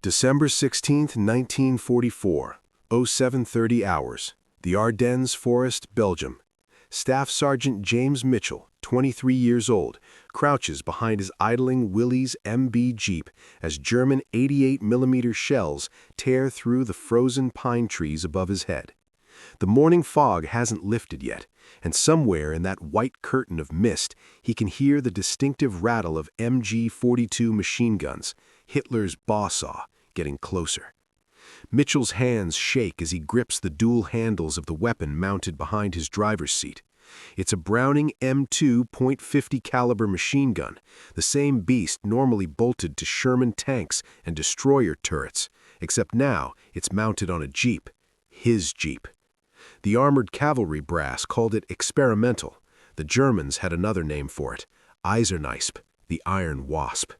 December 16, 1944, 0730 hours, the Ardennes Forest, Belgium. Staff Sergeant James Mitchell, 23 years old, crouches behind his idling Willys MB Jeep as German 88mm shells tear through the frozen pine trees above his head. The morning fog hasn't lifted yet, and somewhere in that white curtain of mist, he can hear the distinctive rattle of MG-42 machine guns, Hitler's bawsaw, getting closer. Mitchell's hands shake as he grips the dual handles of the weapon mounted behind his driver's seat. It's a Browning M2 .50 caliber machine gun, the same beast normally bolted to Sherman tanks and destroyer turrets, except now it's mounted on a Jeep, his Jeep. The armored cavalry brass called it experimental. The Germans had another name for it, Eisernespe, the Iron Wasp.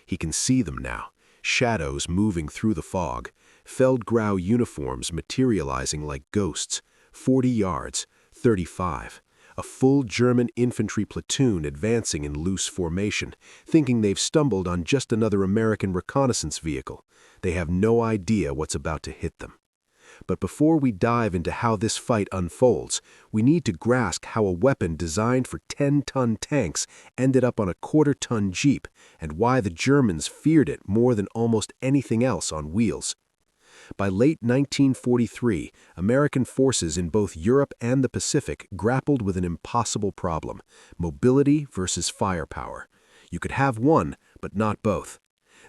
He can see them now, shadows moving through the fog, Feldgrau uniforms materializing like ghosts, 40 yards, 35. A full German infantry platoon advancing in loose formation, thinking they've stumbled on just another American reconnaissance vehicle. They have no idea what's about to hit them. But before we dive into how this fight unfolds, we need to grasp how a weapon designed for 10-ton tanks ended up on a quarter-ton Jeep, and why the Germans feared it more than almost anything else on wheels. By late 1943, American forces in both Europe and the Pacific grappled with an impossible problem: mobility versus firepower. You could have one, but not both.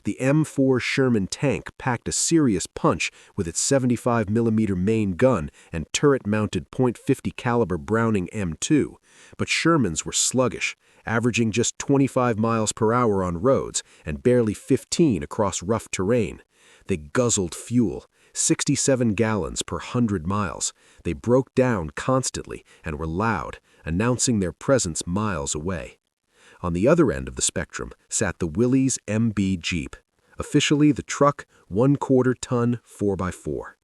The M4 Sherman tank packed a serious punch with its 75mm main gun and turret-mounted .50 caliber Browning M2, but Shermans were sluggish, averaging just 25 miles per hour on roads and barely 15 across rough terrain. They guzzled fuel, 67 gallons per 100 miles. They broke down constantly and were loud, announcing their presence miles away. On the other end of the spectrum sat the Willys MB Jeep, officially the truck 1/4-ton 4x4.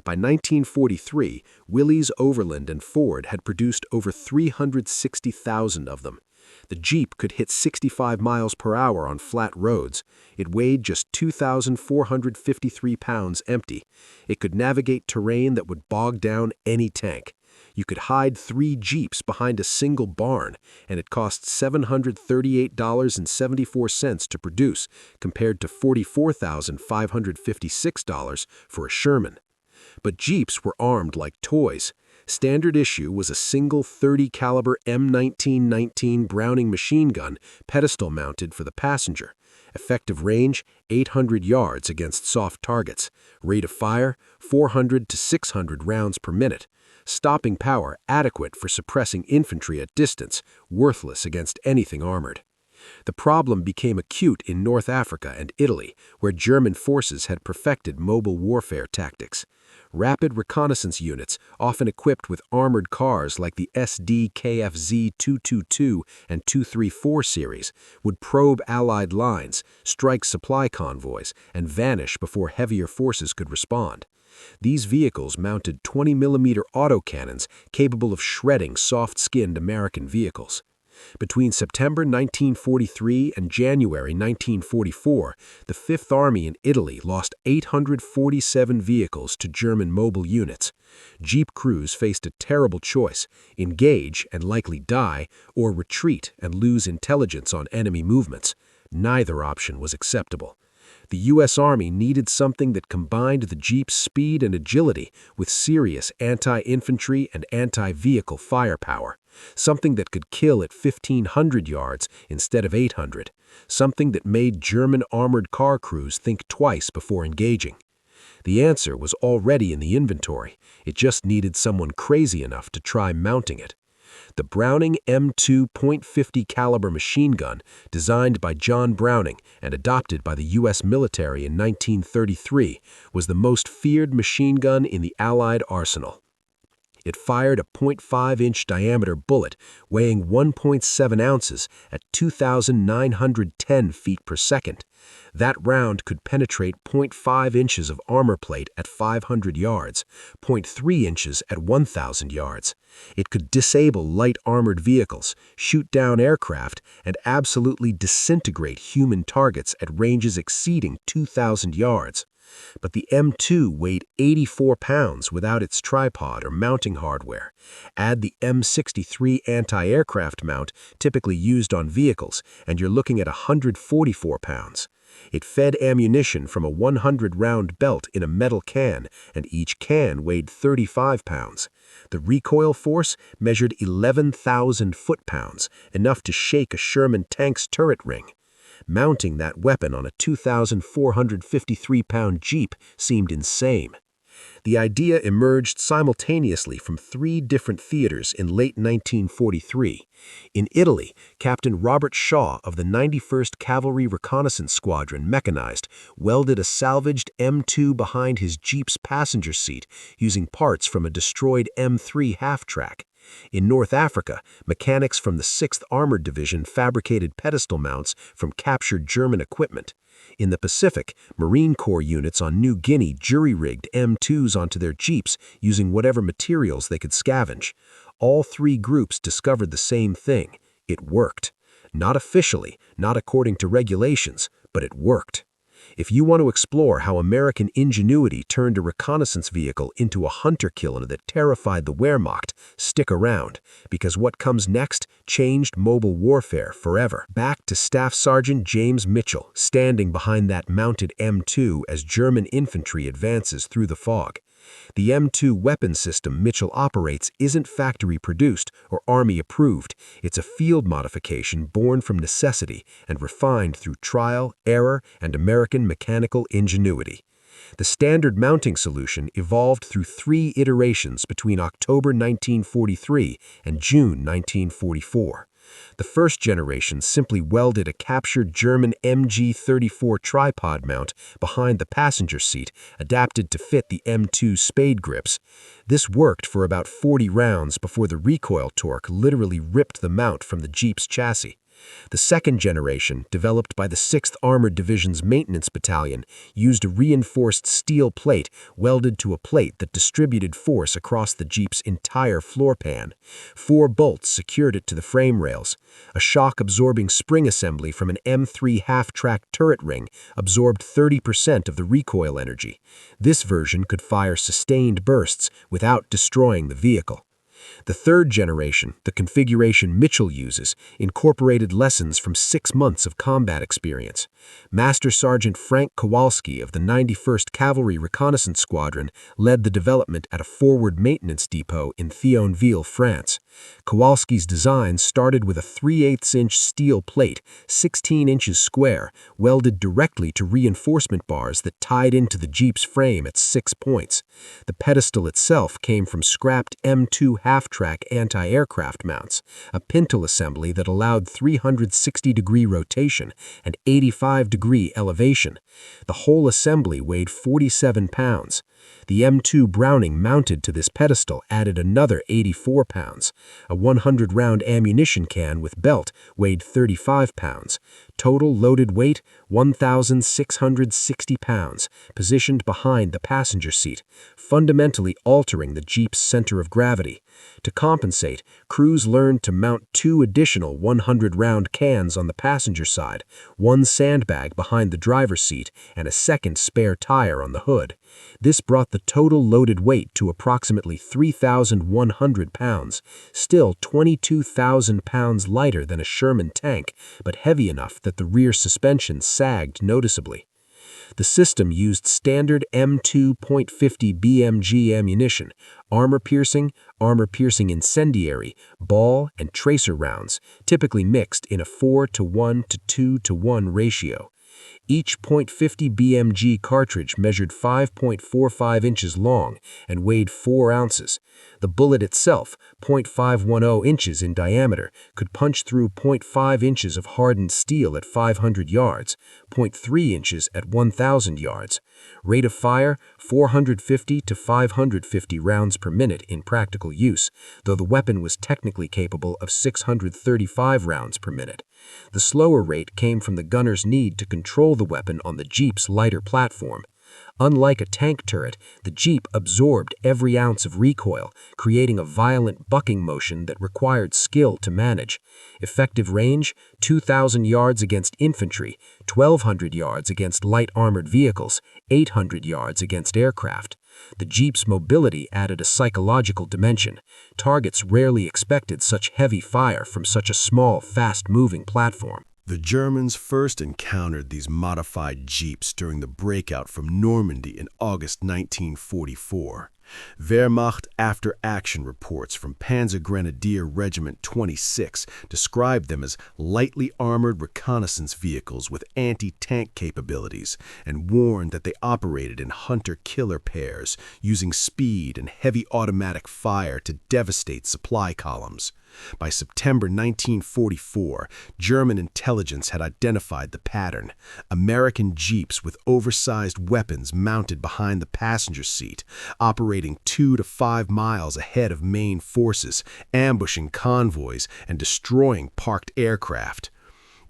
By 1943, Willys, Overland, and Ford had produced over 360,000 of them. The Jeep could hit 65 miles per hour on flat roads. It weighed just 2,453 pounds empty. It could navigate terrain that would bog down any tank. You could hide 3 Jeeps behind a single barn, and it cost $738.74 to produce, compared to $44,556 for a Sherman. But Jeeps were armed like toys. Standard issue was a single 30 caliber M1919 Browning machine gun, pedestal mounted for the passenger. Effective range, 800 yards against soft targets. Rate of fire, 400 to 600 rounds per minute. Stopping power adequate for suppressing infantry at distance, worthless against anything armored. The problem became acute in North Africa and Italy, where German forces had perfected mobile warfare tactics. Rapid reconnaissance units, often equipped with armored cars like the SD KFZ 222 and 234 series, would probe Allied lines, strike supply convoys, and vanish before heavier forces could respond. These vehicles mounted 20mm autocannons capable of shredding soft-skinned American vehicles. Between September 1943 and January 1944, the Fifth Army in Italy lost 847 vehicles to German mobile units. Jeep crews faced a terrible choice: engage and likely die, or retreat and lose intelligence on enemy movements. Neither option was acceptable. The U.S. Army needed something that combined the Jeep's speed and agility with serious anti-infantry and anti-vehicle firepower. Something that could kill at 1,500 yards instead of 800. Something that made German armored car crews think twice before engaging. The answer was already in the inventory. It just needed someone crazy enough to try mounting it. The Browning M2 .50 caliber machine gun, designed by John Browning and adopted by the U.S. military in 1933, was the most feared machine gun in the Allied arsenal. It fired a .5-inch diameter bullet weighing 1.7 ounces at 2,910 feet per second. That round could penetrate .5 inches of armor plate at 500 yards, .3 inches at 1,000 yards. It could disable light armored vehicles, shoot down aircraft, and absolutely disintegrate human targets at ranges exceeding 2,000 yards. But the M2 weighed 84 pounds without its tripod or mounting hardware. Add the M63 anti-aircraft mount typically used on vehicles, and you're looking at 144 pounds. It fed ammunition from a 100-round belt in a metal can, and each can weighed 35 pounds. The recoil force measured 11,000 foot-pounds, enough to shake a Sherman tank's turret ring. Mounting that weapon on a 2,453-pound Jeep seemed insane. The idea emerged simultaneously from 3 different theaters in late 1943. In Italy, Captain Robert Shaw of the 91st Cavalry Reconnaissance Squadron Mechanized welded a salvaged M2 behind his Jeep's passenger seat using parts from a destroyed M3 half-track. In North Africa, mechanics from the 6th Armored Division fabricated pedestal mounts from captured German equipment. In the Pacific, Marine Corps units on New Guinea jury-rigged M2s onto their Jeeps using whatever materials they could scavenge. All 3 groups discovered the same thing. It worked. Not officially, not according to regulations, but it worked. If you want to explore how American ingenuity turned a reconnaissance vehicle into a hunter killer that terrified the Wehrmacht, stick around, because what comes next changed mobile warfare forever. Back to Staff Sergeant James Mitchell, standing behind that mounted M2 as German infantry advances through the fog. The M2 weapon system Mitchell operates isn't factory-produced or Army-approved. It's a field modification born from necessity and refined through trial, error, and American mechanical ingenuity. The standard mounting solution evolved through 3 iterations between October 1943 and June 1944. The first generation simply welded a captured German MG-34 tripod mount behind the passenger seat, adapted to fit the M2's spade grips. This worked for about 40 rounds before the recoil torque literally ripped the mount from the Jeep's chassis. The second generation, developed by the 6th Armored Division's Maintenance Battalion, used a reinforced steel plate welded to a plate that distributed force across the Jeep's entire floor pan. 4 bolts secured it to the frame rails. A shock-absorbing spring assembly from an M3 half-track turret ring absorbed 30% of the recoil energy. This version could fire sustained bursts without destroying the vehicle. The third generation, the configuration Mitchell uses, incorporated lessons from 6 months of combat experience. Master Sergeant Frank Kowalski of the 91st Cavalry Reconnaissance Squadron led the development at a forward maintenance depot in Thionville, France. Kowalski's design started with a 3/8-inch steel plate, 16 inches square, welded directly to reinforcement bars that tied into the Jeep's frame at 6 points. The pedestal itself came from scrapped M2 half-track anti-aircraft mounts, a pintle assembly that allowed 360-degree rotation and 85-degree elevation. The whole assembly weighed 47 pounds. The M2 Browning mounted to this pedestal added another 84 pounds. A 100-round ammunition can with belt weighed 35 pounds. Total loaded weight, 1,660 pounds, positioned behind the passenger seat, fundamentally altering the Jeep's center of gravity. To compensate, crews learned to mount 2 additional 100-round cans on the passenger side, 1 sandbag behind the driver's seat, and a second spare tire on the hood. This brought the total loaded weight to approximately 3,100 pounds, still 22,000 pounds lighter than a Sherman tank, but heavy enough that the rear suspension sagged noticeably. The system used standard M2.50 BMG ammunition, armor-piercing incendiary, ball, and tracer rounds, typically mixed in a 4:1 to 2:1 ratio. Each .50 BMG cartridge measured 5.45 inches long and weighed 4 ounces. The bullet itself, .510 inches in diameter, could punch through .5 inches of hardened steel at 500 yards, .3 inches at 1,000 yards. Rate of fire, 450 to 550 rounds per minute in practical use, though the weapon was technically capable of 635 rounds per minute. The slower rate came from the gunner's need to control the weapon on the Jeep's lighter platform. Unlike a tank turret, the Jeep absorbed every ounce of recoil, creating a violent bucking motion that required skill to manage. Effective range, 2,000 yards against infantry, 1,200 yards against light armored vehicles, 800 yards against aircraft. The Jeep's mobility added a psychological dimension. Targets rarely expected such heavy fire from such a small, fast-moving platform. The Germans first encountered these modified Jeeps during the breakout from Normandy in August 1944. Wehrmacht after-action reports from Panzergrenadier Regiment 26 described them as lightly armored reconnaissance vehicles with anti-tank capabilities and warned that they operated in hunter-killer pairs, using speed and heavy automatic fire to devastate supply columns. By September 1944, German intelligence had identified the pattern. American Jeeps with oversized weapons mounted behind the passenger seat, operating 2 to 5 miles ahead of main forces, ambushing convoys and destroying parked aircraft.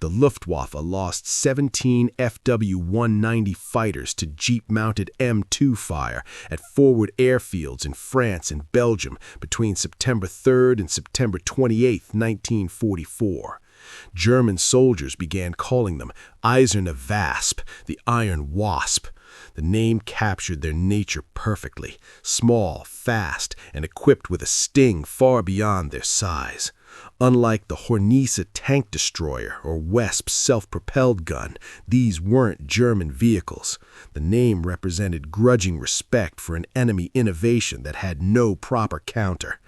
The Luftwaffe lost 17 FW-190 fighters to Jeep-mounted M2 fire at forward airfields in France and Belgium between September 3 and September 28, 1944. German soldiers began calling them Eiserne Wasp, the Iron Wasp. The name captured their nature perfectly, small, fast, and equipped with a sting far beyond their size. Unlike the Hornisse tank destroyer or Wasp self-propelled gun, these weren't German vehicles. The name represented grudging respect for an enemy innovation that had no proper counter.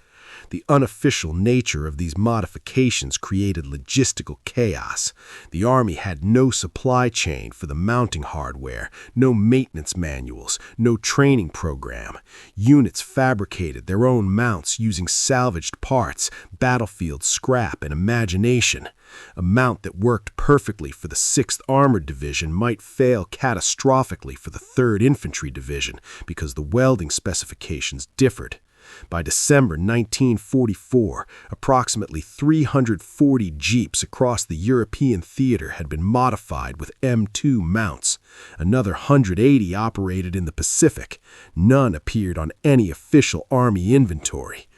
The unofficial nature of these modifications created logistical chaos. The Army had no supply chain for the mounting hardware, no maintenance manuals, no training program. Units fabricated their own mounts using salvaged parts, battlefield scrap, and imagination. A mount that worked perfectly for the 6th Armored Division might fail catastrophically for the 3rd Infantry Division because the welding specifications differed. By December 1944, approximately 340 Jeeps across the European theater had been modified with M2 mounts. Another 180 operated in the Pacific. None appeared on any official Army inventory.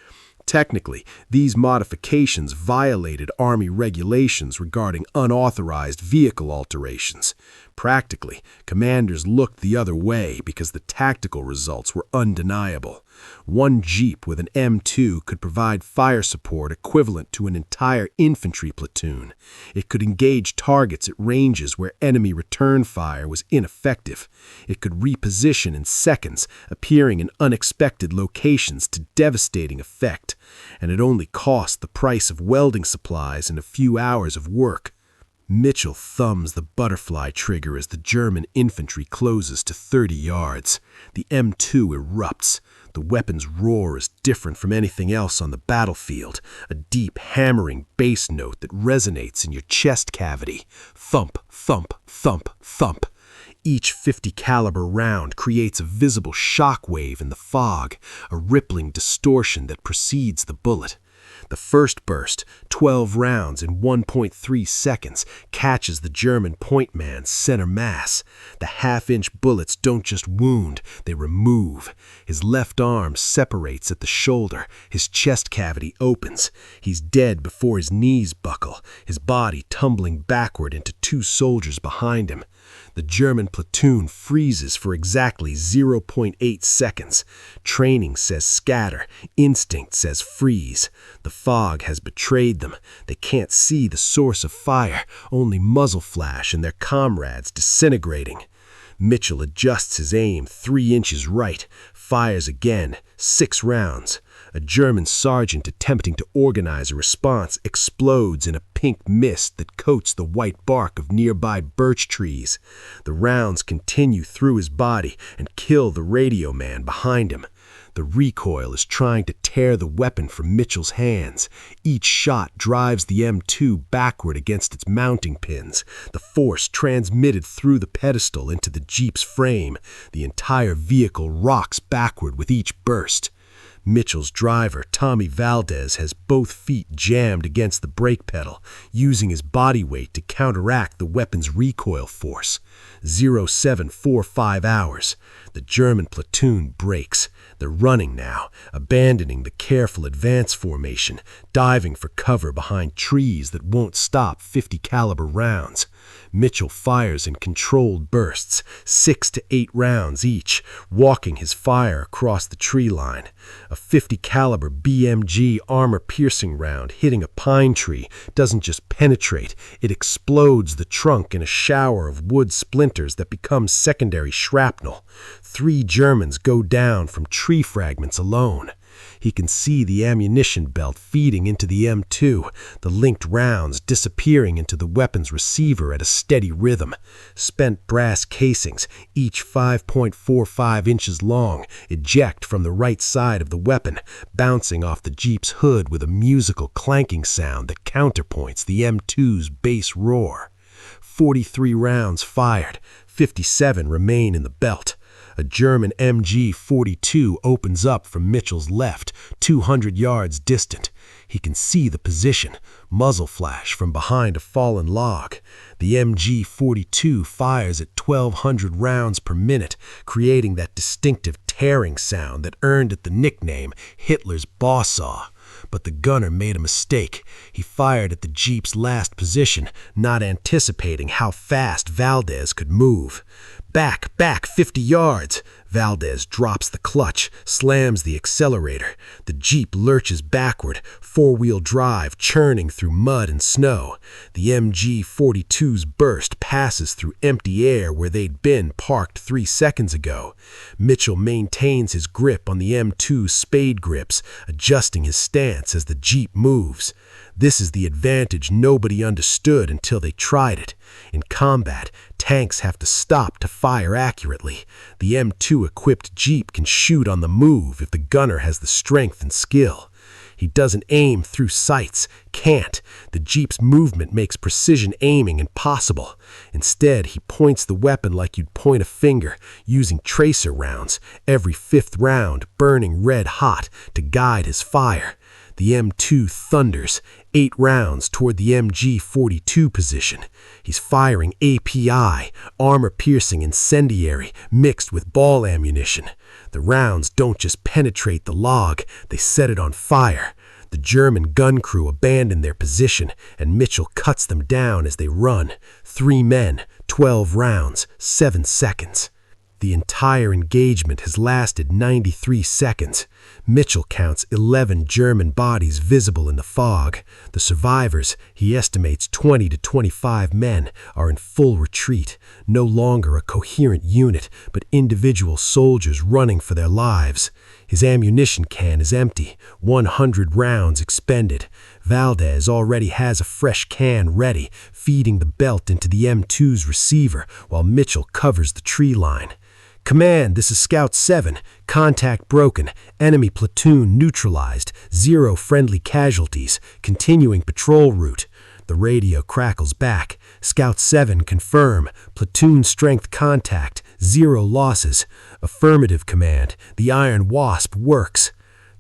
Technically, these modifications violated Army regulations regarding unauthorized vehicle alterations. Practically, commanders looked the other way because the tactical results were undeniable. One Jeep with an M2 could provide fire support equivalent to an entire infantry platoon. It could engage targets at ranges where enemy return fire was ineffective. It could reposition in seconds, appearing in unexpected locations to devastating effect. And it only cost the price of welding supplies and a few hours of work. Mitchell thumbs the butterfly trigger as the German infantry closes to 30 yards. The M2 erupts. The weapon's roar is different from anything else on the battlefield, a deep, hammering bass note that resonates in your chest cavity. Thump, thump, thump, thump. Each .50 caliber round creates a visible shock wave in the fog, a rippling distortion that precedes the bullet. The first burst, 12 rounds in 1.3 seconds, catches the German point man's center mass. The half-inch bullets don't just wound, they remove. His left arm separates at the shoulder, his chest cavity opens. He's dead before his knees buckle, his body tumbling backward into 2 soldiers behind him. The German platoon freezes for exactly 0.8 seconds. Training says scatter, instinct says freeze. The fog has betrayed them. They can't see the source of fire, only muzzle flash and their comrades disintegrating. Mitchell adjusts his aim 3 inches right, fires again, 6 rounds. A German sergeant attempting to organize a response explodes in a pink mist that coats the white bark of nearby birch trees. The rounds continue through his body and kill the radio man behind him. The recoil is trying to tear the weapon from Mitchell's hands. Each shot drives the M2 backward against its mounting pins, the force transmitted through the pedestal into the Jeep's frame. The entire vehicle rocks backward with each burst. Mitchell's driver, Tommy Valdez, has both feet jammed against the brake pedal, using his body weight to counteract the weapon's recoil force. 0745 hours. The German platoon breaks. They're running now, abandoning the careful advance formation, diving for cover behind trees that won't stop 50 caliber rounds. Mitchell fires in controlled bursts, 6 to 8 rounds each, walking his fire across the tree line. A 50 caliber BMG armor-piercing round hitting a pine tree doesn't just penetrate, it explodes the trunk in a shower of wood splinters that become secondary shrapnel. 3 Germans go down from tree fragments alone. He can see the ammunition belt feeding into the M2, the linked rounds disappearing into the weapon's receiver at a steady rhythm. Spent brass casings, each 5.45 inches long, eject from the right side of the weapon, bouncing off the Jeep's hood with a musical clanking sound that counterpoints the M2's bass roar. 43 rounds fired, 57 remain in the belt. A German MG-42 opens up from Mitchell's left, 200 yards distant. He can see the position, muzzle flash from behind a fallen log. The MG-42 fires at 1,200 rounds per minute, creating that distinctive tearing sound that earned it the nickname Hitler's Bawsaw. But the gunner made a mistake. He fired at the Jeep's last position, not anticipating how fast Valdez could move. Back, 50 yards! Valdez drops the clutch, slams the accelerator. The Jeep lurches backward, four-wheel drive churning through mud and snow. The MG-42's burst passes through empty air where they'd been parked 3 seconds ago. Mitchell maintains his grip on the M2's spade grips, adjusting his stance as the Jeep moves. This is the advantage nobody understood until they tried it. In combat, tanks have to stop to fire accurately. The M2-equipped Jeep can shoot on the move if the gunner has the strength and skill. He doesn't aim through sights, can't. The Jeep's movement makes precision aiming impossible. Instead, he points the weapon like you'd point a finger, using tracer rounds, every 5th round burning red hot to guide his fire. The M2 thunders, 8 rounds toward the MG-42 position. He's firing API, armor-piercing incendiary, mixed with ball ammunition. The rounds don't just penetrate the log, they set it on fire. The German gun crew abandon their position, and Mitchell cuts them down as they run. 3 men, 12 rounds, 7 seconds. The entire engagement has lasted 93 seconds. Mitchell counts 11 German bodies visible in the fog. The survivors, he estimates 20 to 25 men, are in full retreat, no longer a coherent unit, but individual soldiers running for their lives. His ammunition can is empty, 100 rounds expended. Valdez already has a fresh can ready, feeding the belt into the M2's receiver while Mitchell covers the tree line. Command, this is Scout 7. Contact broken. Enemy platoon neutralized. 0 friendly casualties. Continuing patrol route. The radio crackles back. Scout 7, confirm. Platoon strength contact. 0 losses. Affirmative, command. The Iron Wasp works.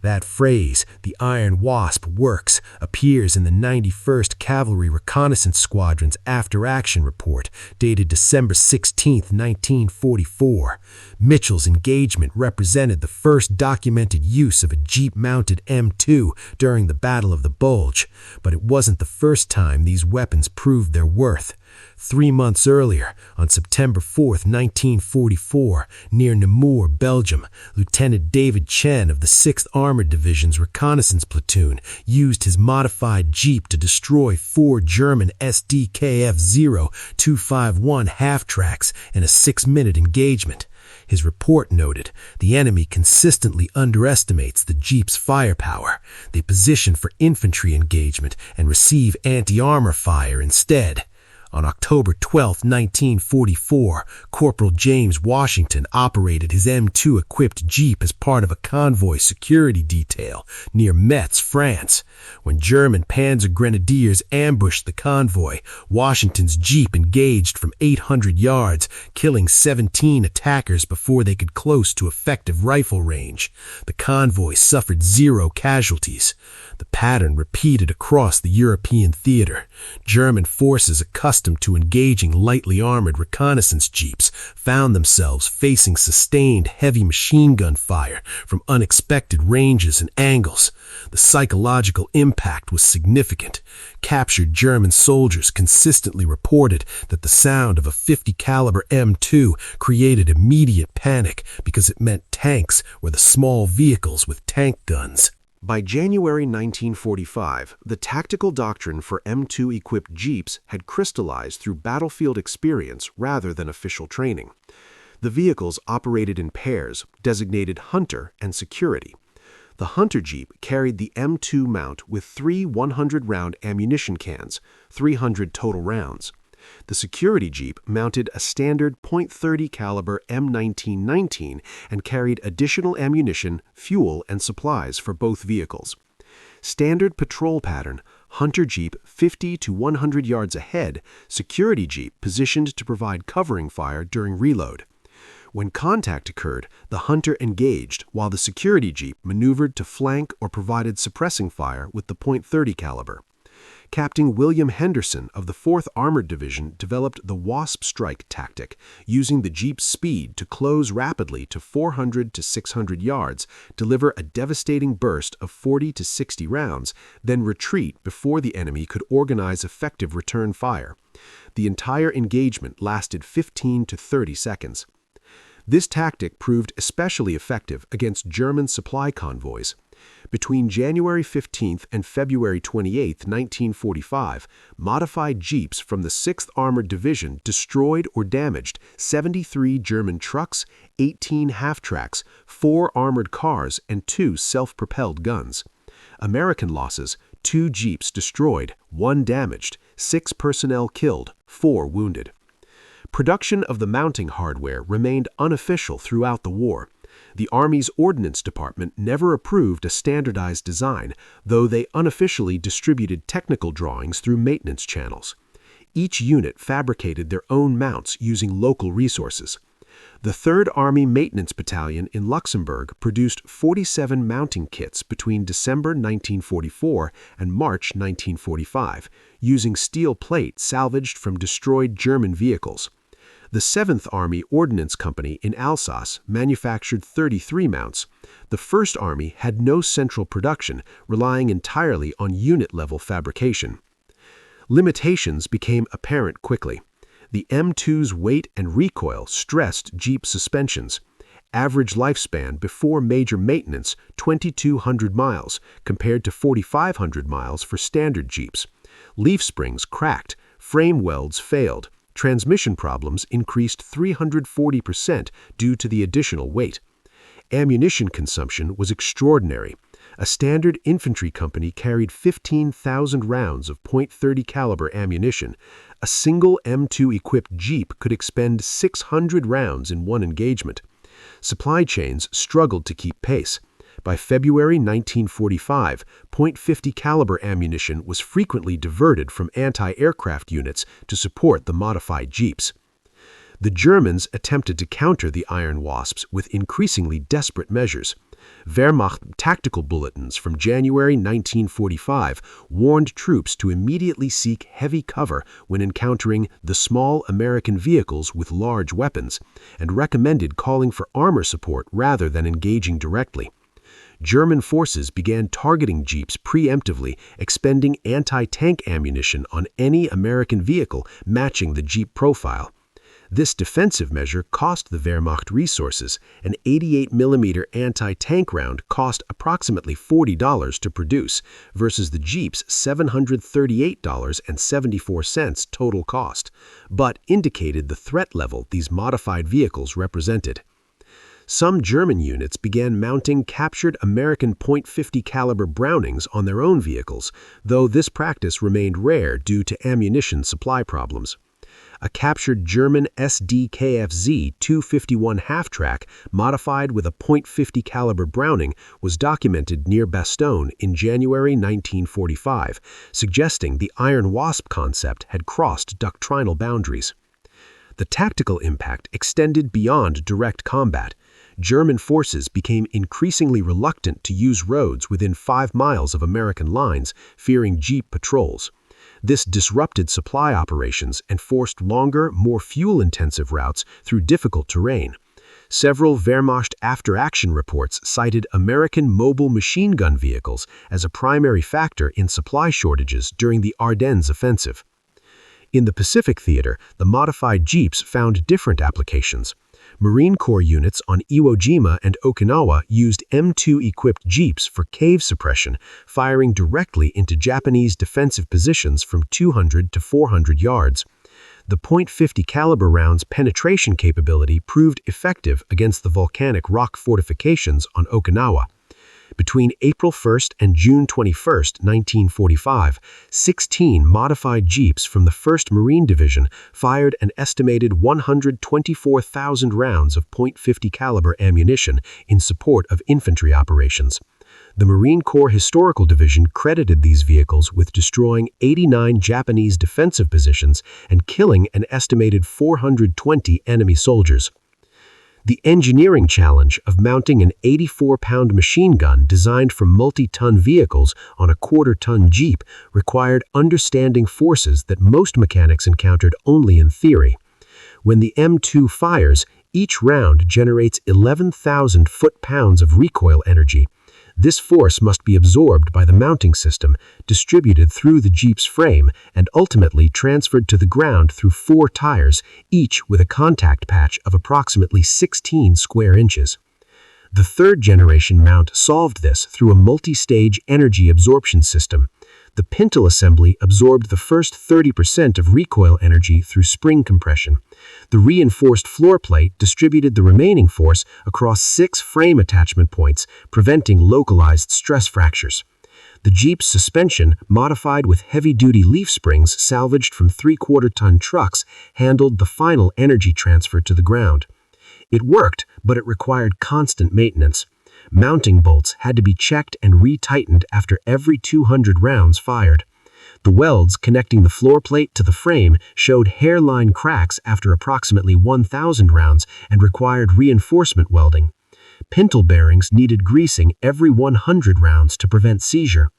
That phrase, the Iron Wasp works, appears in the 91st Cavalry Reconnaissance Squadron's after-action report, dated December 16, 1944. Mitchell's engagement represented the first documented use of a Jeep-mounted M2 during the Battle of the Bulge, but it wasn't the first time these weapons proved their worth. 3 months earlier, on September 4, 1944, near Namur, Belgium, Lieutenant David Chen of the 6th Armored Division's Reconnaissance Platoon used his modified Jeep to destroy 4 German SDKF 0251 half-tracks in a 6-minute engagement. His report noted, "The enemy consistently underestimates the Jeep's firepower. They position for infantry engagement and receive anti-armor fire instead." On October 12, 1944, Corporal James Washington operated his M2-equipped Jeep as part of a convoy security detail near Metz, France. When German Panzer Grenadiers ambushed the convoy, Washington's Jeep engaged from 800 yards, killing 17 attackers before they could close to effective rifle range. The convoy suffered 0 casualties. The pattern repeated across the European theater. German forces accustomed to engaging lightly armored reconnaissance jeeps found themselves facing sustained heavy machine gun fire from unexpected ranges and angles. The psychological impact was significant. Captured German soldiers consistently reported that the sound of a 50 caliber M2 created immediate panic because it meant tanks were the small vehicles with tank guns. By January 1945, the tactical doctrine for M2-equipped Jeeps had crystallized through battlefield experience rather than official training. The vehicles operated in pairs, designated Hunter and Security. The Hunter Jeep carried the M2 mount with 3 100-round ammunition cans, 300 total rounds. The Security Jeep mounted a standard .30 caliber M1919 and carried additional ammunition, fuel, and supplies for both vehicles. Standard patrol pattern, Hunter Jeep 50 to 100 yards ahead, Security Jeep positioned to provide covering fire during reload. When contact occurred, the Hunter engaged while the Security Jeep maneuvered to flank or provided suppressing fire with the .30 caliber. Captain William Henderson of the 4th Armored Division developed the Wasp strike tactic, using the Jeep's speed to close rapidly to 400 to 600 yards, deliver a devastating burst of 40 to 60 rounds, then retreat before the enemy could organize effective return fire. The entire engagement lasted 15 to 30 seconds. This tactic proved especially effective against German supply convoys. Between January 15 and February 28, 1945, modified Jeeps from the 6th Armored Division destroyed or damaged 73 German trucks, 18 half-tracks, 4 armored cars, and 2 self-propelled guns. American losses: 2 Jeeps destroyed, 1 damaged, 6 personnel killed, 4 wounded. Production of the mounting hardware remained unofficial throughout the war. The Army's Ordnance Department never approved a standardized design, though they unofficially distributed technical drawings through maintenance channels. Each unit fabricated their own mounts using local resources. The 3rd Army Maintenance Battalion in Luxembourg produced 47 mounting kits between December 1944 and March 1945, using steel plate salvaged from destroyed German vehicles. The 7th Army Ordnance Company in Alsace manufactured 33 mounts. The 1st Army had no central production, relying entirely on unit-level fabrication. Limitations became apparent quickly. The M2's weight and recoil stressed Jeep suspensions. Average lifespan before major maintenance, 2,200 miles, compared to 4,500 miles for standard Jeeps. Leaf springs cracked, frame welds failed. Transmission problems increased 340% due to the additional weight. Ammunition consumption was extraordinary. A standard infantry company carried 15,000 rounds of .30 caliber ammunition. A single M2-equipped Jeep could expend 600 rounds in one engagement. Supply chains struggled to keep pace. By February 1945, .50 caliber ammunition was frequently diverted from anti-aircraft units to support the modified Jeeps. The Germans attempted to counter the Iron Wasps with increasingly desperate measures. Wehrmacht tactical bulletins from January 1945 warned troops to immediately seek heavy cover when encountering the small American vehicles with large weapons, and recommended calling for armor support rather than engaging directly. German forces began targeting Jeeps preemptively, expending anti-tank ammunition on any American vehicle matching the Jeep profile. This defensive measure cost the Wehrmacht resources. An 88mm anti-tank round cost approximately $40 to produce versus the Jeep's $738.74 total cost, but indicated the threat level these modified vehicles represented. Some German units began mounting captured American .50 caliber Brownings on their own vehicles, though this practice remained rare due to ammunition supply problems. A captured German SDKFZ 251 half-track modified with a .50 caliber Browning was documented near Bastogne in January 1945, suggesting the Iron Wasp concept had crossed doctrinal boundaries. The tactical impact extended beyond direct combat. German forces became increasingly reluctant to use roads within 5 miles of American lines, fearing Jeep patrols. This disrupted supply operations and forced longer, more fuel-intensive routes through difficult terrain. Several Wehrmacht after-action reports cited American mobile machine gun vehicles as a primary factor in supply shortages during the Ardennes offensive. In the Pacific theater, the modified Jeeps found different applications. Marine Corps units on Iwo Jima and Okinawa used M2-equipped Jeeps for cave suppression, firing directly into Japanese defensive positions from 200 to 400 yards. The .50 caliber round's penetration capability proved effective against the volcanic rock fortifications on Okinawa. Between April 1st and June 21, 1945, 16 modified Jeeps from the 1st Marine Division fired an estimated 124,000 rounds of .50 caliber ammunition in support of infantry operations. The Marine Corps Historical Division credited these vehicles with destroying 89 Japanese defensive positions and killing an estimated 420 enemy soldiers. The engineering challenge of mounting an 84-pound machine gun designed for multi-ton vehicles on a quarter-ton Jeep required understanding forces that most mechanics encountered only in theory. When the M2 fires, each round generates 11,000 foot-pounds of recoil energy. This force must be absorbed by the mounting system, distributed through the Jeep's frame, and ultimately transferred to the ground through 4 tires, each with a contact patch of approximately 16 square inches. The third-generation mount solved this through a multi-stage energy absorption system. The pintle assembly absorbed the first 30% of recoil energy through spring compression. The reinforced floor plate distributed the remaining force across 6 frame attachment points, preventing localized stress fractures. The Jeep's suspension, modified with heavy-duty leaf springs salvaged from 3/4-ton trucks, handled the final energy transfer to the ground. It worked, but it required constant maintenance. Mounting bolts had to be checked and retightened after every 200 rounds fired. The welds connecting the floor plate to the frame showed hairline cracks after approximately 1,000 rounds and required reinforcement welding. Pintle bearings needed greasing every 100 rounds to prevent seizure.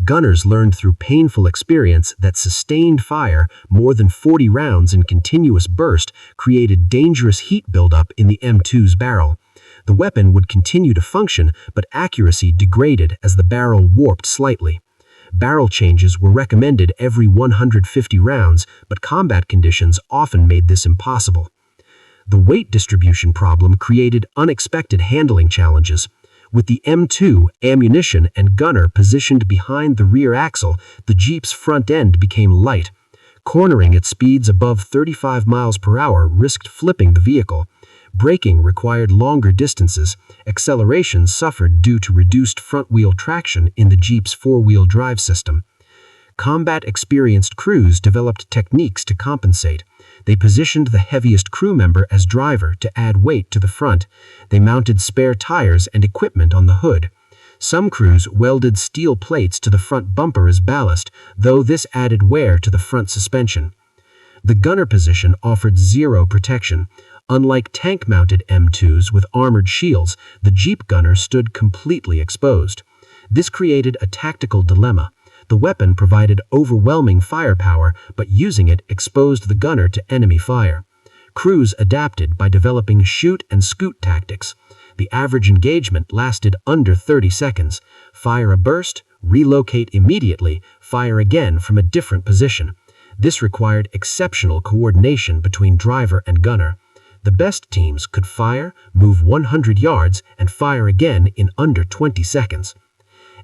Gunners learned through painful experience that sustained fire, more than 40 rounds in continuous burst, created dangerous heat buildup in the M2's barrel. The weapon would continue to function, but accuracy degraded as the barrel warped slightly. Barrel changes were recommended every 150 rounds, but combat conditions often made this impossible. The weight distribution problem created unexpected handling challenges. With the M2, ammunition, and gunner positioned behind the rear axle, the Jeep's front end became light. Cornering at speeds above 35 miles per hour risked flipping the vehicle. Braking required longer distances. Acceleration suffered due to reduced front-wheel traction in the Jeep's 4-wheel drive system. Combat-experienced crews developed techniques to compensate. They positioned the heaviest crew member as driver to add weight to the front. They mounted spare tires and equipment on the hood. Some crews welded steel plates to the front bumper as ballast, though this added wear to the front suspension. The gunner position offered zero protection. Unlike tank-mounted M2s with armored shields, the Jeep gunner stood completely exposed. This created a tactical dilemma. The weapon provided overwhelming firepower, but using it exposed the gunner to enemy fire. Crews adapted by developing shoot and scoot tactics. The average engagement lasted under 30 seconds. Fire a burst, relocate immediately, fire again from a different position. This required exceptional coordination between driver and gunner. The best teams could fire, move 100 yards, and fire again in under 20 seconds.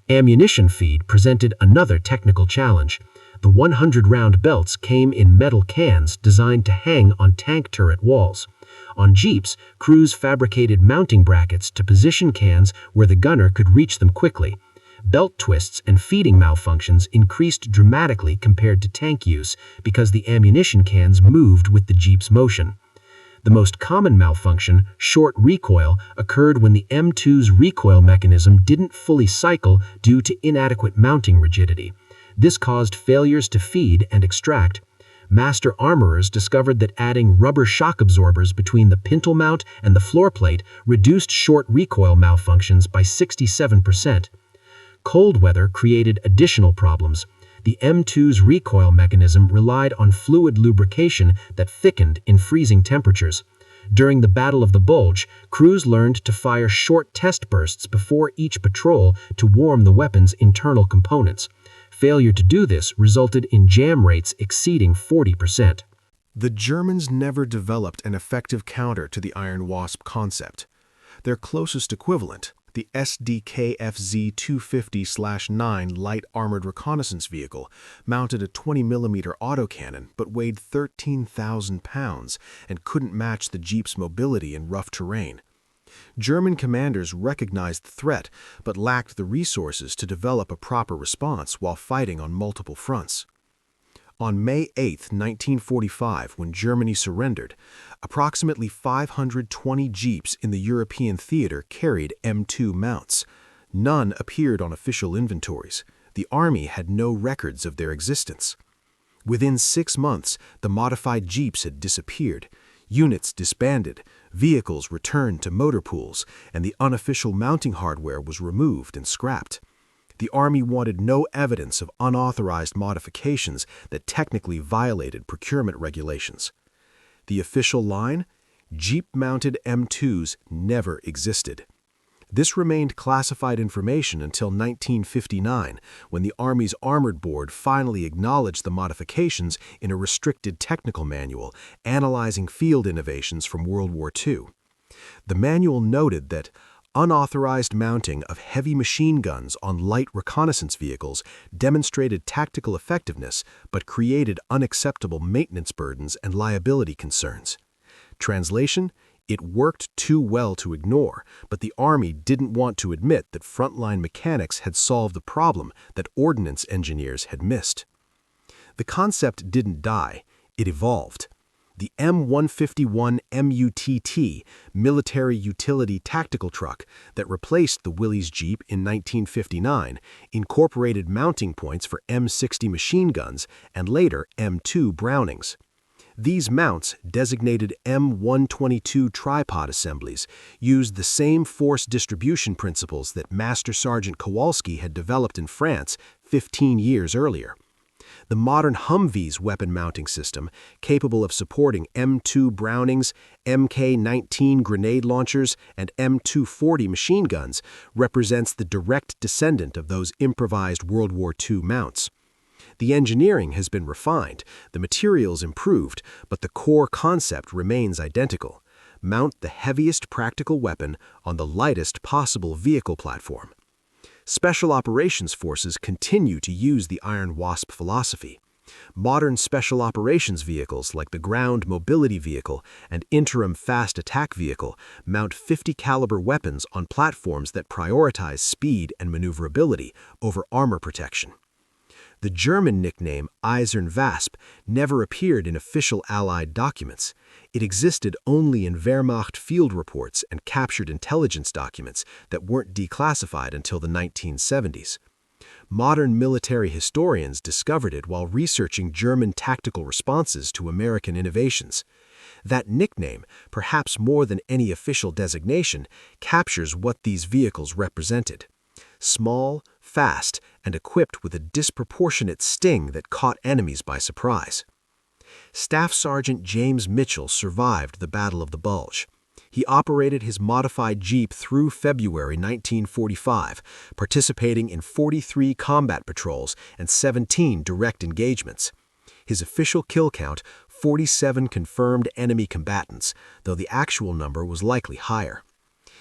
Ammunition feed presented another technical challenge. The 100-round belts came in metal cans designed to hang on tank turret walls. On Jeeps, crews fabricated mounting brackets to position cans where the gunner could reach them quickly. Belt twists and feeding malfunctions increased dramatically compared to tank use because the ammunition cans moved with the Jeep's motion. The most common malfunction, short recoil, occurred when the M2's recoil mechanism didn't fully cycle due to inadequate mounting rigidity. This caused failures to feed and extract. Master armorers discovered that adding rubber shock absorbers between the pintle mount and the floor plate reduced short recoil malfunctions by 67%. Cold weather created additional problems. The M2's recoil mechanism relied on fluid lubrication that thickened in freezing temperatures. During the Battle of the Bulge, crews learned to fire short test bursts before each patrol to warm the weapon's internal components. Failure to do this resulted in jam rates exceeding 40%. The Germans never developed an effective counter to the Iron Wasp concept. Their closest equivalent, the SDKFZ-250/9 light armored reconnaissance vehicle, mounted a 20mm autocannon but weighed 13,000 pounds and couldn't match the Jeep's mobility in rough terrain. German commanders recognized the threat but lacked the resources to develop a proper response while fighting on multiple fronts. On May 8, 1945, when Germany surrendered, approximately 520 Jeeps in the European theater carried M2 mounts. None appeared on official inventories. The Army had no records of their existence. Within 6 months, the modified Jeeps had disappeared. Units disbanded, vehicles returned to motor pools, and the unofficial mounting hardware was removed and scrapped. The Army wanted no evidence of unauthorized modifications that technically violated procurement regulations. The official line? Jeep-mounted M2s never existed. This remained classified information until 1959, when the Army's Armored Board finally acknowledged the modifications in a restricted technical manual analyzing field innovations from World War II. The manual noted that unauthorized mounting of heavy machine guns on light reconnaissance vehicles demonstrated tactical effectiveness but created unacceptable maintenance burdens and liability concerns. Translation: it worked too well to ignore, but the Army didn't want to admit that frontline mechanics had solved the problem that ordnance engineers had missed. The concept didn't die, it evolved. The M151 MUTT, military utility tactical truck that replaced the Willys Jeep in 1959, incorporated mounting points for M60 machine guns and later M2 Brownings. These mounts, designated M122 tripod assemblies, used the same force distribution principles that Master Sergeant Kowalski had developed in France 15 years earlier. The modern Humvee's weapon mounting system, capable of supporting M2 Brownings, Mk-19 grenade launchers, and M240 machine guns, represents the direct descendant of those improvised World War II mounts. The engineering has been refined, the materials improved, but the core concept remains identical. Mount the heaviest practical weapon on the lightest possible vehicle platform. Special operations forces continue to use the Iron Wasp philosophy. Modern special operations vehicles like the Ground Mobility Vehicle and Interim Fast Attack Vehicle mount 50 caliber weapons on platforms that prioritize speed and maneuverability over armor protection. The German nickname Eisernespe never appeared in official Allied documents. It existed only in Wehrmacht field reports and captured intelligence documents that weren't declassified until the 1970s. Modern military historians discovered it while researching German tactical responses to American innovations. That nickname, perhaps more than any official designation, captures what these vehicles represented. Small, fast, and equipped with a disproportionate sting that caught enemies by surprise. Staff Sergeant James Mitchell survived the Battle of the Bulge. He operated his modified Jeep through February 1945, participating in 43 combat patrols and 17 direct engagements. His official kill count, 47 confirmed enemy combatants, though the actual number was likely higher.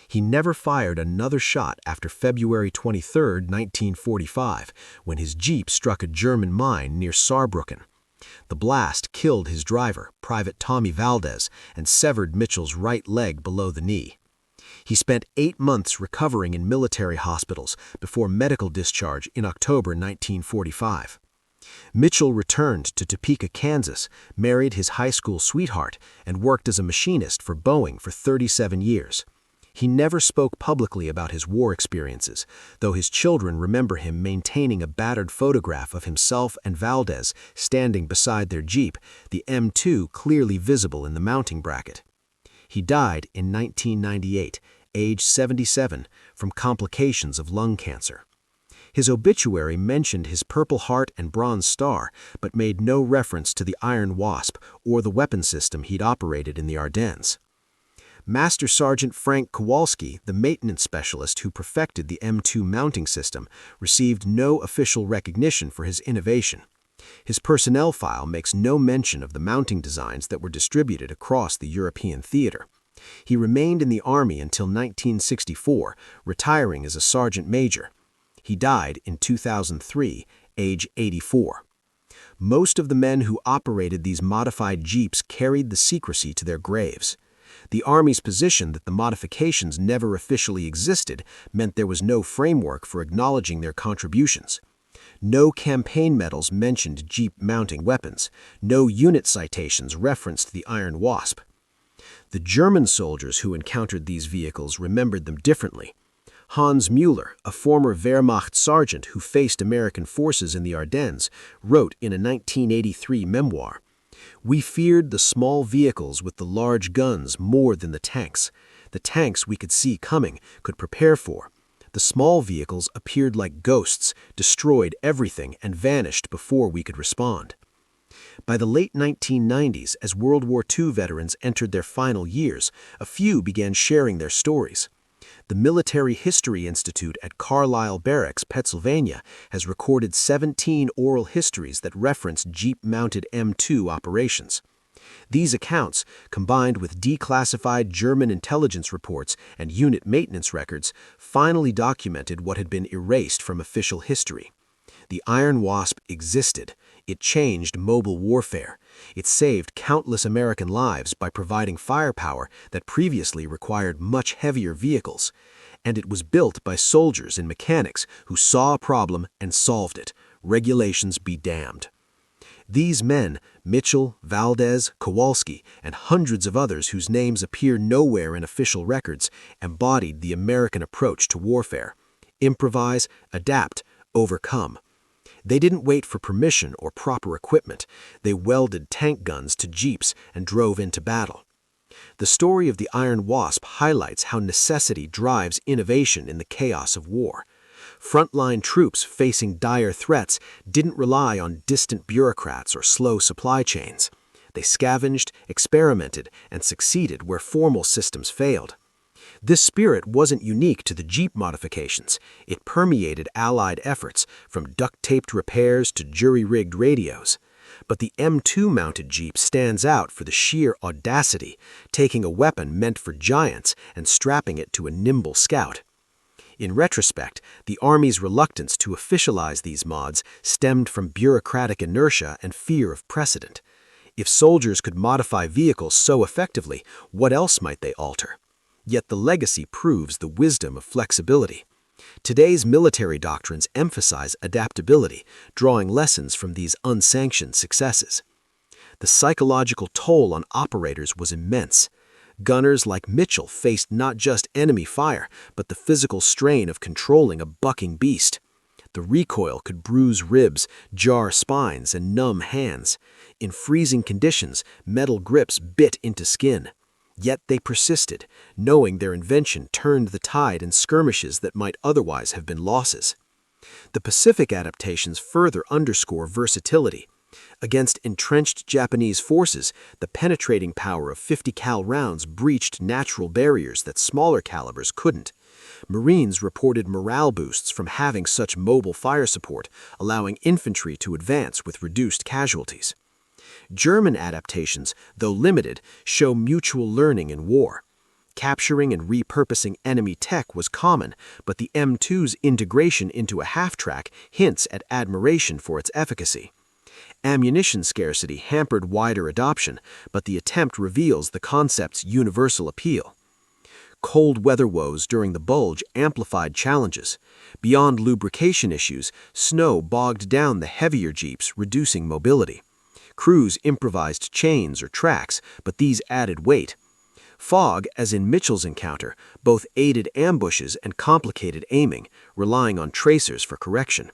He never fired another shot after February 23, 1945, when his Jeep struck a German mine near Saarbrücken. The blast killed his driver, Private Tommy Valdez, and severed Mitchell's right leg below the knee. He spent 8 months recovering in military hospitals before medical discharge in October 1945. Mitchell returned to Topeka, Kansas, married his high school sweetheart, and worked as a machinist for Boeing for 37 years. He never spoke publicly about his war experiences, though his children remember him maintaining a battered photograph of himself and Valdez standing beside their Jeep, the M2 clearly visible in the mounting bracket. He died in 1998, age 77, from complications of lung cancer. His obituary mentioned his Purple Heart and Bronze Star, but made no reference to the Iron Wasp or the weapon system he'd operated in the Ardennes. Master Sergeant Frank Kowalski, the maintenance specialist who perfected the M2 mounting system, received no official recognition for his innovation. His personnel file makes no mention of the mounting designs that were distributed across the European theater. He remained in the Army until 1964, retiring as a sergeant major. He died in 2003, age 84. Most of the men who operated these modified Jeeps carried the secrecy to their graves. The Army's position that the modifications never officially existed meant there was no framework for acknowledging their contributions. No campaign medals mentioned Jeep mounting weapons. No unit citations referenced the Iron Wasp. The German soldiers who encountered these vehicles remembered them differently. Hans Müller, a former Wehrmacht sergeant who faced American forces in the Ardennes, wrote in a 1983 memoir, "We feared the small vehicles with the large guns more than the tanks. The tanks we could see coming, could prepare for. The small vehicles appeared like ghosts, destroyed everything, and vanished before we could respond." By the late 1990s, as World War II veterans entered their final years, a few began sharing their stories. The Military History Institute at Carlisle Barracks, Pennsylvania, has recorded 17 oral histories that reference Jeep-mounted M2 operations. These accounts, combined with declassified German intelligence reports and unit maintenance records, finally documented what had been erased from official history. The Iron Wasp existed. It changed mobile warfare. It saved countless American lives by providing firepower that previously required much heavier vehicles. And it was built by soldiers and mechanics who saw a problem and solved it. Regulations be damned. These men, Mitchell, Valdez, Kowalski, and hundreds of others whose names appear nowhere in official records, embodied the American approach to warfare. Improvise, adapt, overcome. They didn't wait for permission or proper equipment. They welded tank guns to Jeeps and drove into battle. The story of the Iron Wasp highlights how necessity drives innovation in the chaos of war. Frontline troops facing dire threats didn't rely on distant bureaucrats or slow supply chains. They scavenged, experimented, and succeeded where formal systems failed. This spirit wasn't unique to the Jeep modifications. It permeated Allied efforts, from duct-taped repairs to jury-rigged radios. But the M2-mounted Jeep stands out for the sheer audacity, taking a weapon meant for giants and strapping it to a nimble scout. In retrospect, the Army's reluctance to officialize these mods stemmed from bureaucratic inertia and fear of precedent. If soldiers could modify vehicles so effectively, what else might they alter? Yet the legacy proves the wisdom of flexibility. Today's military doctrines emphasize adaptability, drawing lessons from these unsanctioned successes. The psychological toll on operators was immense. Gunners like Mitchell faced not just enemy fire, but the physical strain of controlling a bucking beast. The recoil could bruise ribs, jar spines, and numb hands. In freezing conditions, metal grips bit into skin. Yet they persisted, knowing their invention turned the tide in skirmishes that might otherwise have been losses. The Pacific adaptations further underscore versatility. Against entrenched Japanese forces, the penetrating power of 50 cal rounds breached natural barriers that smaller calibers couldn't. Marines reported morale boosts from having such mobile fire support, allowing infantry to advance with reduced casualties. German adaptations, though limited, show mutual learning in war. Capturing and repurposing enemy tech was common, but the M2's integration into a half-track hints at admiration for its efficacy. Ammunition scarcity hampered wider adoption, but the attempt reveals the concept's universal appeal. Cold weather woes during the Bulge amplified challenges. Beyond lubrication issues, snow bogged down the heavier jeeps, reducing mobility. Crews improvised chains or tracks, but these added weight. Fog, as in Mitchell's encounter, both aided ambushes and complicated aiming, relying on tracers for correction.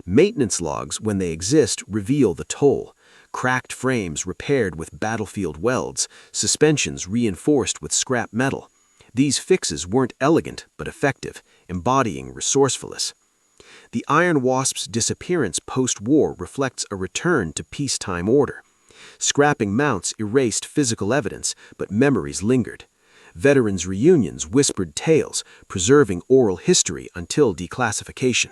Maintenance logs, when they exist, reveal the toll. Cracked frames repaired with battlefield welds, suspensions reinforced with scrap metal. These fixes weren't elegant but effective, embodying resourcefulness. The Iron Wasp's disappearance post-war reflects a return to peacetime order. Scrapping mounts erased physical evidence, but memories lingered. Veterans' reunions whispered tales, preserving oral history until declassification.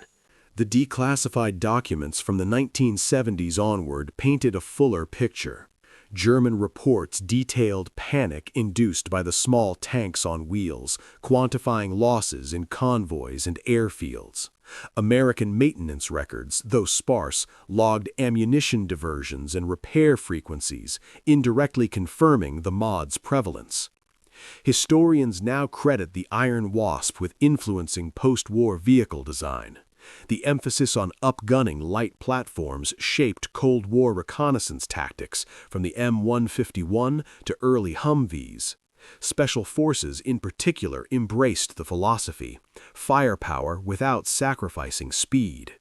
The declassified documents from the 1970s onward painted a fuller picture. German reports detailed panic induced by the small tanks on wheels, quantifying losses in convoys and airfields. American maintenance records, though sparse, logged ammunition diversions and repair frequencies, indirectly confirming the mod's prevalence. Historians now credit the Iron Wasp with influencing post-war vehicle design. The emphasis on upgunning light platforms shaped Cold War reconnaissance tactics, from the M151 to early Humvees. Special forces in particular embraced the philosophy: firepower without sacrificing speed.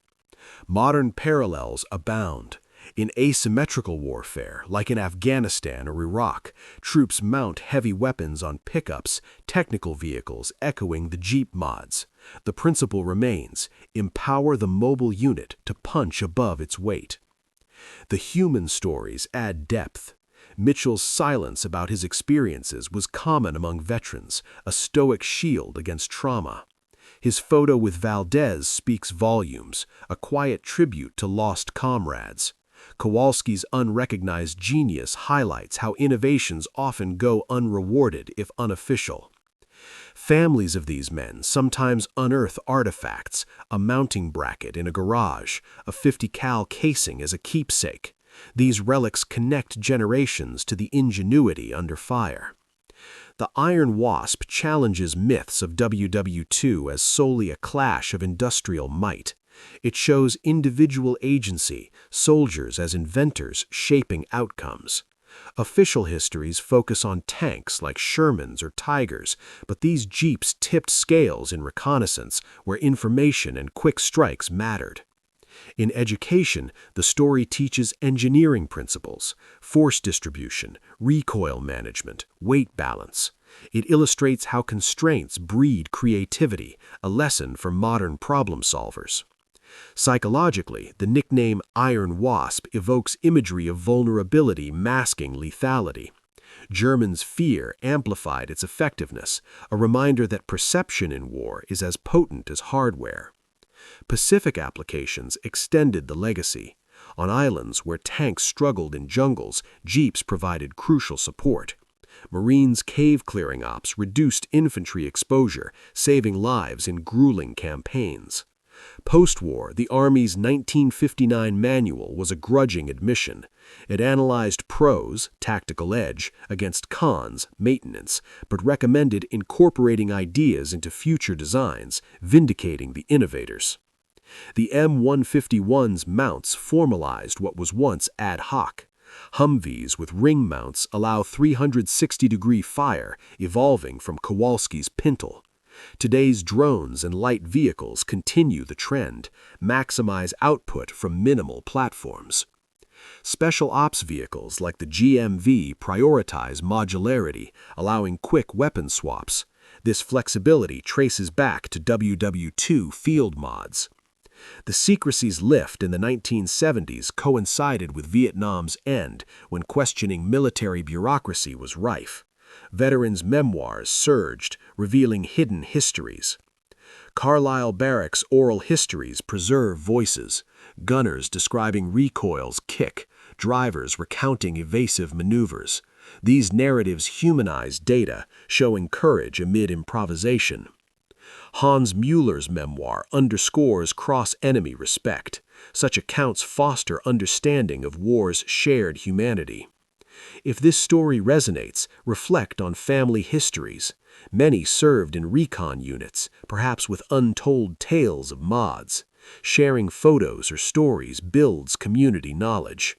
Modern parallels abound. In asymmetrical warfare, like in Afghanistan or Iraq, troops mount heavy weapons on pickups, technical vehicles echoing the Jeep mods. The principle remains: empower the mobile unit to punch above its weight. The human stories add depth. Mitchell's silence about his experiences was common among veterans, a stoic shield against trauma. His photo with Valdez speaks volumes, a quiet tribute to lost comrades. Kowalski's unrecognized genius highlights how innovations often go unrewarded if unofficial. Families of these men sometimes unearth artifacts: a mounting bracket in a garage, a .50 cal casing as a keepsake. These relics connect generations to the ingenuity under fire. The Iron Wasp challenges myths of WWII as solely a clash of industrial might. It shows individual agency, soldiers as inventors shaping outcomes. Official histories focus on tanks like Shermans or Tigers, but these Jeeps tipped scales in reconnaissance where information and quick strikes mattered. In education, the story teaches engineering principles: force distribution, recoil management, weight balance. It illustrates how constraints breed creativity, a lesson for modern problem solvers. Psychologically, the nickname Iron Wasp evokes imagery of vulnerability masking lethality. Germans' fear amplified its effectiveness, a reminder that perception in war is as potent as hardware. Pacific applications extended the legacy. On islands where tanks struggled in jungles, jeeps provided crucial support. Marines' cave-clearing ops reduced infantry exposure, saving lives in grueling campaigns. Post-war, the Army's 1959 manual was a grudging admission. It analyzed pros, tactical edge, against cons, maintenance, but recommended incorporating ideas into future designs, vindicating the innovators. The M151's mounts formalized what was once ad hoc. Humvees with ring mounts allow 360-degree fire, evolving from Kowalski's Pintle. Today's drones and light vehicles continue the trend, maximize output from minimal platforms. Special ops vehicles like the GMV prioritize modularity, allowing quick weapon swaps. This flexibility traces back to WWII field mods. The secrecy's lift in the 1970s coincided with Vietnam's end, when questioning military bureaucracy was rife. Veterans' memoirs surged, revealing hidden histories. Carlisle Barracks' oral histories preserve voices: gunners describing recoils kick, drivers recounting evasive maneuvers. These narratives humanize data, showing courage amid improvisation. Hans Mueller's memoir underscores cross-enemy respect. Such accounts foster understanding of war's shared humanity. If this story resonates, reflect on family histories. Many served in recon units, perhaps with untold tales of mods. Sharing photos or stories builds community knowledge.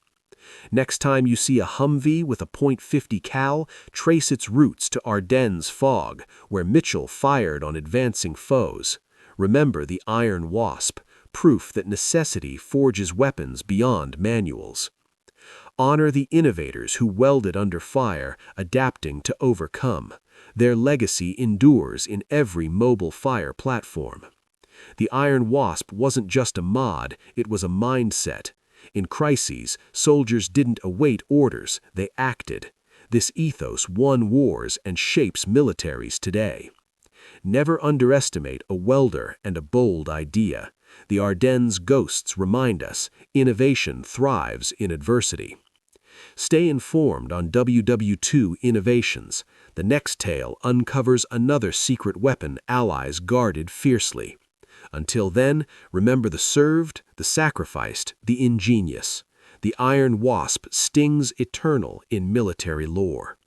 Next time you see a Humvee with a .50 cal, trace its roots to Ardennes Fog, where Mitchell fired on advancing foes. Remember the Iron Wasp, proof that necessity forges weapons beyond manuals. Honor the innovators who welded under fire, adapting to overcome. Their legacy endures in every mobile fire platform. The Iron Wasp wasn't just a mod, it was a mindset. In crises, soldiers didn't await orders, they acted. This ethos won wars and shapes militaries today. Never underestimate a welder and a bold idea. The Ardennes ghosts remind us, innovation thrives in adversity. Stay informed on WWII Innovations. The next tale uncovers another secret weapon allies guarded fiercely. Until then, remember the served, the sacrificed, the ingenious. The Iron Wasp stings eternal in military lore.